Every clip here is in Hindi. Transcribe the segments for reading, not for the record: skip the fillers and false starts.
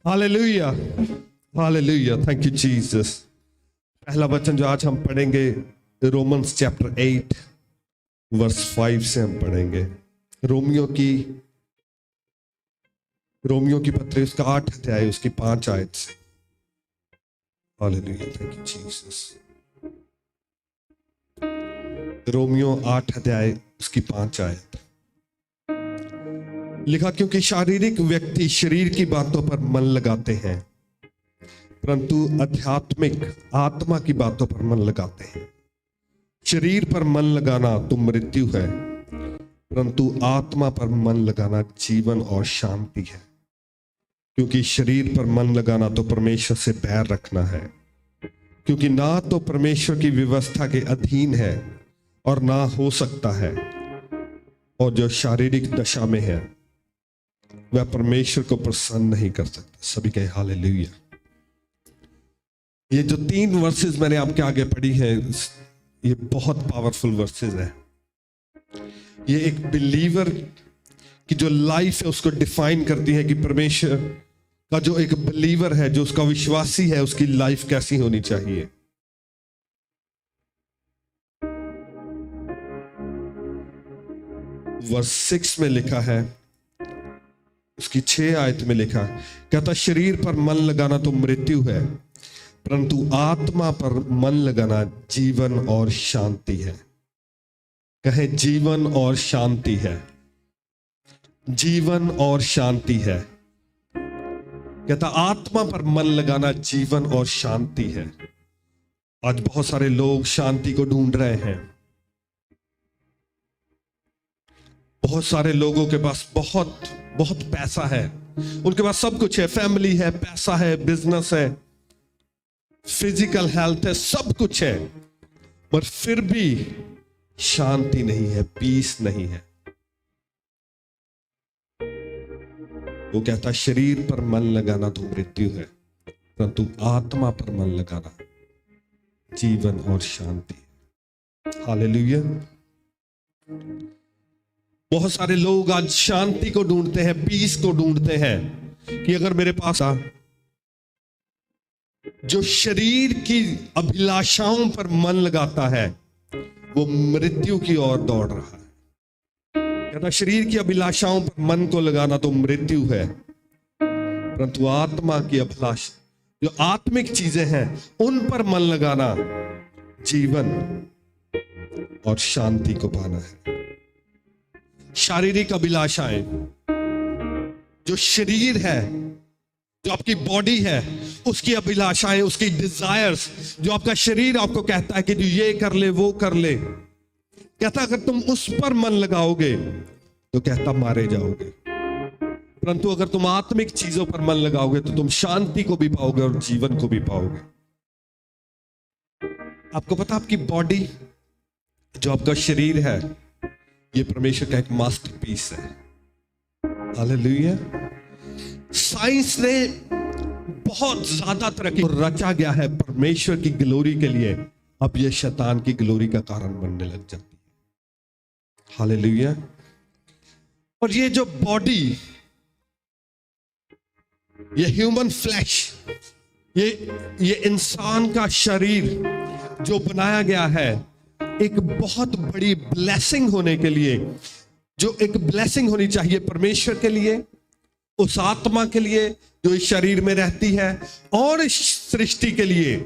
Hallelujah, hallelujah, thank you Jesus. पहला वचन जो आज हम पढ़ेंगे रोमन्स चैप्टर 8 वर्स 5 से हम पढ़ेंगे। रोमियो की पत्री उसका 8 अध्याय उसकी 5 आयत से। Hallelujah, thank you Jesus. Romeo 8 अध्याय उसकी 5 आयत लिखा, क्योंकि शारीरिक व्यक्ति शरीर की बातों पर मन लगाते हैं, परंतु आध्यात्मिक आत्मा की बातों पर मन लगाते हैं। शरीर पर मन लगाना तो मृत्यु है, परंतु आत्मा पर मन लगाना जीवन और शांति है। क्योंकि शरीर पर मन लगाना तो परमेश्वर से बैर रखना है, क्योंकि ना तो परमेश्वर की व्यवस्था के अधीन है और ना हो सकता है, और जो शारीरिक दशा में है वह परमेश्वर को प्रसन्न नहीं कर सकता। सभी कहे हालेलुया। ये जो 3 वर्सेस मैंने आपके आगे पढ़ी है, ये बहुत पावरफुल वर्सेस है। ये एक बिलीवर की जो लाइफ है उसको डिफाइन करती है कि परमेश्वर का जो एक बिलीवर है, जो उसका विश्वासी है, उसकी लाइफ कैसी होनी चाहिए। वर्स 6 में लिखा है, उसकी 6 आयत में लिखा, कहता शरीर पर मन लगाना तो मृत्यु है, परंतु आत्मा पर मन लगाना जीवन और शांति है। कहे जीवन और शांति है, जीवन और शांति है। कहता आत्मा पर मन लगाना जीवन और शांति है। आज बहुत सारे लोग शांति को ढूंढ रहे हैं। बहुत सारे लोगों के पास बहुत बहुत पैसा है, उनके पास सब कुछ है, फैमिली है, पैसा है, बिजनेस है, फिजिकल हेल्थ है, सब कुछ है, पर फिर भी शांति नहीं है, पीस नहीं है। वो कहता शरीर पर मन लगाना तो मृत्यु है, परंतु आत्मा पर मन लगाना जीवन और शांति। हालेलुया। बहुत सारे लोग आज शांति को ढूंढते हैं, पीस को ढूंढते हैं कि अगर मेरे पास जो शरीर की अभिलाषाओं पर मन लगाता है वो मृत्यु की ओर दौड़ रहा है। कहता शरीर की अभिलाषाओं पर मन को लगाना तो मृत्यु है, परंतु आत्मा की अभिलाषा, जो आत्मिक चीजें हैं, उन पर मन लगाना जीवन और शांति को पाना है। शारीरिक अभिलाषाएं, जो शरीर है, जो आपकी बॉडी है, उसकी अभिलाषाएं, उसकी डिजायर्स, जो आपका शरीर आपको कहता है कि तू ये कर ले, वो कर ले, कहता अगर तुम उस पर मन लगाओगे तो कहता मारे जाओगे। परंतु अगर तुम आत्मिक चीजों पर मन लगाओगे तो तुम शांति को भी पाओगे और जीवन को भी पाओगे। आपको पता आपकी बॉडी, जो आपका शरीर है, ये परमेश्वर का एक मास्टरपीस है। हालेलुया। साइंस ने बहुत ज्यादा तरक्की, रचा गया है परमेश्वर की ग्लोरी के लिए, अब ये शैतान की ग्लोरी का कारण बनने लग जाती है। हालेलुया। और ये जो बॉडी, ये ह्यूमन फ्लैश, ये इंसान का शरीर जो बनाया गया है एक बहुत बड़ी ब्लेसिंग होने के लिए, जो एक ब्लेसिंग होनी चाहिए परमेश्वर के लिए, उस आत्मा के लिए जो इस शरीर में रहती है, और इस सृष्टि के लिए,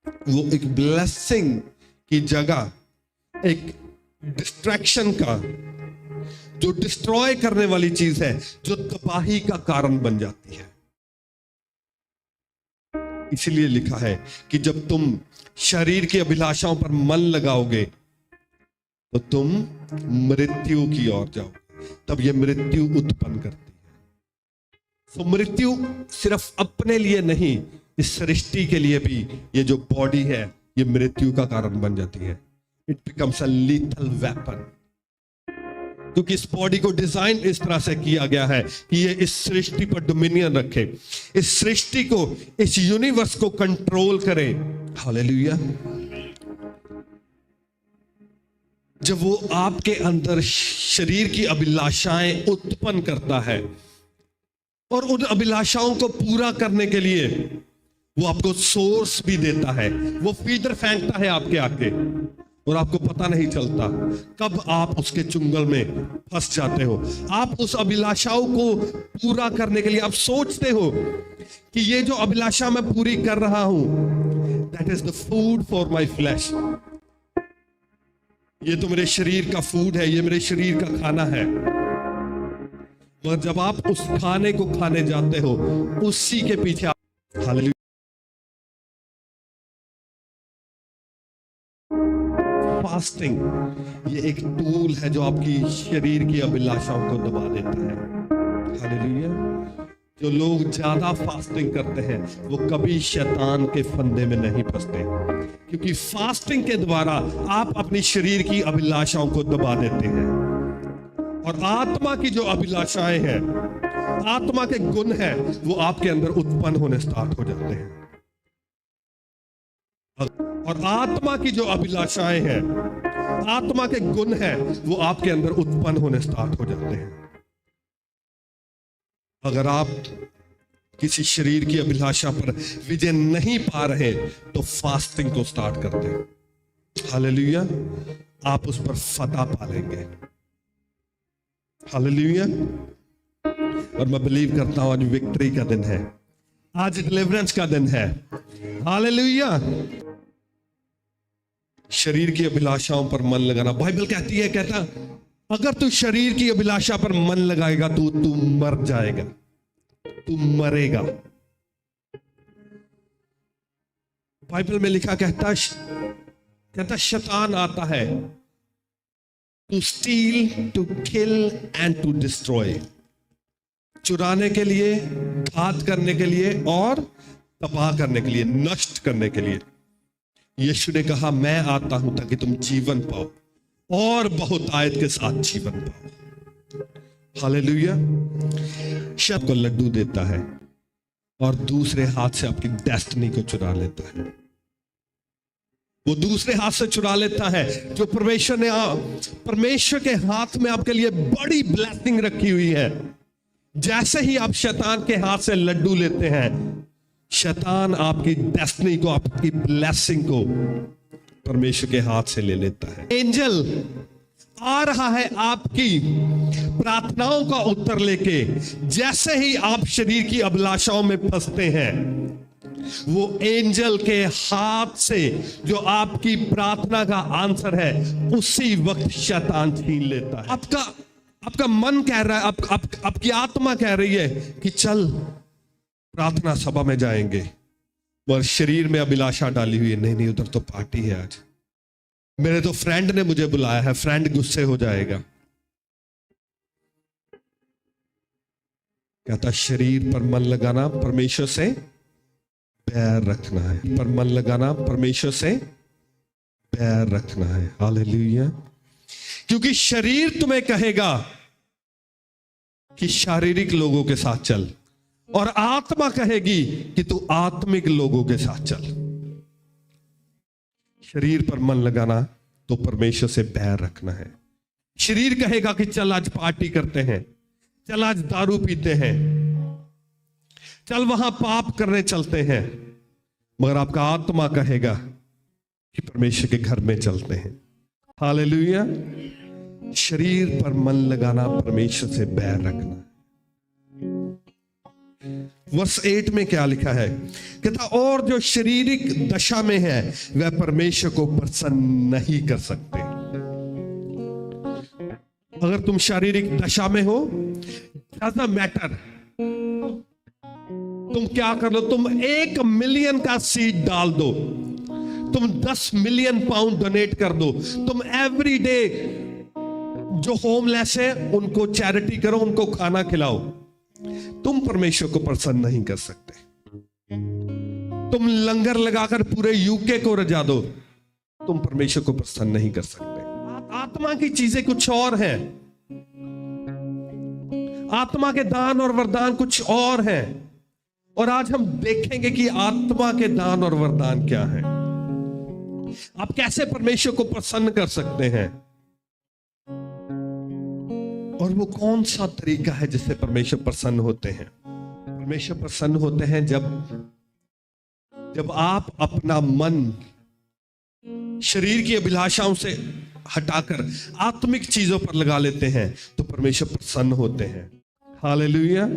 वो एक ब्लेसिंग की जगह एक डिस्ट्रैक्शन का, जो डिस्ट्रॉय करने वाली चीज है, जो तबाही का कारण बन जाती है। इसलिए लिखा है कि जब तुम शरीर की अभिलाषाओं पर मन लगाओगे तो तुम मृत्यु की ओर जाओगे, तब यह मृत्यु उत्पन्न करती है। तो मृत्यु सिर्फ अपने लिए नहीं, इस सृष्टि के लिए भी ये जो बॉडी है ये मृत्यु का कारण बन जाती है। It becomes a lethal weapon, क्योंकि इस बॉडी को डिजाइन इस तरह से किया गया है कि ये इस सृष्टि पर डोमिनियन रखे, इस सृष्टि को, इस यूनिवर्स को कंट्रोल करे। हालेलुया। जब वो आपके अंदर शरीर की अभिलाषाएं उत्पन्न करता है, और उन अभिलाषाओं को पूरा करने के लिए वो आपको सोर्स भी देता है, वो फीडर फेंकता है आपके आगे, और आपको पता नहीं चलता कब आप उसके चुंगल में फंस जाते हो। आप उस अभिलाषाओं को पूरा करने के लिए आप सोचते हो कि ये जो अभिलाषा मैं पूरी कर रहा हूं, that is the food for my flash, ये तो मेरे शरीर का फूड है, ये मेरे शरीर का खाना है। मगर जब आप उस खाने को खाने जाते हो, उसी के पीछे हालेलुया, फास्टिंग ये एक टूल है जो आपकी शरीर की अभिलाषाओं को दबा देता है। हालेलुया। जो लोग ज्यादा फास्टिंग करते हैं वो कभी शैतान के फंदे में नहीं फंसते, क्योंकि फास्टिंग के द्वारा आप अपनी शरीर की अभिलाषाओं को दबा देते हैं। और आत्मा की जो अभिलाषाएं हैं, आत्मा के गुण हैं, वो आपके अंदर उत्पन्न होने स्टार्ट हो जाते हैं। और आत्मा की जो अभिलाषाएं हैं, आत्मा के गुण हैं, वो आपके अंदर उत्पन्न होने स्टार्ट हो जाते हैं। अगर आप किसी शरीर की अभिलाषा पर विजय नहीं पा रहे तो फास्टिंग को स्टार्ट कर दें। हालेलुया। आप उस पर फतह पालेंगे। हालेलुया। और मैं बिलीव करता हूं आज विक्ट्री का दिन है, आज डिलीवरेंस का दिन है। हालेलुया। शरीर की अभिलाषाओं पर मन लगाना, बाइबल कहती है, कहता अगर तू शरीर की अभिलाषा पर मन लगाएगा तो तू मर जाएगा, तू मरेगा। बाइबल में लिखा कहता शैतान आता है to steal, to kill and to destroy, चुराने के लिए, घात करने के लिए और तबाह करने के लिए, नष्ट करने के लिए। यीशु ने कहा मैं आता हूं ताकि तुम जीवन पाओ और बहुत आयत के साथ जीवन पाओ। हालेलुया। शब्द को लड्डू देता है और दूसरे हाथ से आपकी डेस्टिनी को चुरा लेता है। वो दूसरे हाथ से चुरा लेता है जो परमेश्वर के हाथ में आपके लिए बड़ी ब्लेसिंग रखी हुई है। जैसे ही आप शैतान के हाथ से लड्डू लेते हैं, शैतान आपकी डेस्टिनी को, आपकी ब्लेसिंग को परमेश्वर के हाथ से ले लेता है। एंजल आ रहा है आपकी प्रार्थनाओं का उत्तर लेके। जैसे ही आप शरीर की अभिलाषाओं में फंसते हैं, वो एंजल के हाथ से जो आपकी प्रार्थना का आंसर है, उसी वक्त शैतान छीन लेता है। आपका मन कह रहा है, आपकी आत्मा कह रही है कि चल प्रार्थना सभा में जाएंगे, और शरीर में अभिलाषा डाली हुई है, नहीं उधर तो पार्टी है आज, मेरे तो फ्रेंड ने मुझे बुलाया है, फ्रेंड गुस्से हो जाएगा। कहता शरीर पर मन लगाना परमेश्वर से बैर रखना है, पर मन लगाना परमेश्वर से बैर रखना है। हालेलुया। क्योंकि शरीर तुम्हें कहेगा कि शारीरिक लोगों के साथ चल, और आत्मा कहेगी कि तू आत्मिक लोगों के साथ चल। शरीर पर मन लगाना तो परमेश्वर से बैर रखना है। शरीर कहेगा कि चल आज पार्टी करते हैं, चल आज दारू पीते हैं, चल वहां पाप करने चलते हैं, मगर आपका आत्मा कहेगा कि परमेश्वर के घर में चलते हैं। हालेलुया। शरीर पर मन लगाना परमेश्वर से बैर रखना। वर्ष 8 में क्या लिखा है? कहता और जो शारीरिक दशा में है वह परमेश्वर को प्रसन्न नहीं कर सकते। अगर तुम शारीरिक दशा में हो, डजंट मैटर तुम क्या कर लो, तुम 1 मिलियन का सीड डाल दो, तुम 10 मिलियन पाउंड डोनेट कर दो, तुम एवरी डे जो होमलेस है उनको चैरिटी करो, उनको खाना खिलाओ, तुम परमेश्वर को प्रसन्न नहीं कर सकते। तुम लंगर लगाकर पूरे यूके को रजा दो, तुम परमेश्वर को प्रसन्न नहीं कर सकते। आत्मा की चीजें कुछ और हैं, आत्मा के दान और वरदान कुछ और हैं, और आज हम देखेंगे कि आत्मा के दान और वरदान क्या हैं। आप कैसे परमेश्वर को प्रसन्न कर सकते हैं, और वो कौन सा तरीका है जिससे परमेश्वर प्रसन्न होते हैं। परमेश्वर प्रसन्न होते हैं जब आप अपना मन शरीर की अभिलाषाओं से हटाकर आत्मिक चीजों पर लगा लेते हैं, तो परमेश्वर प्रसन्न होते हैं। हालेलुया।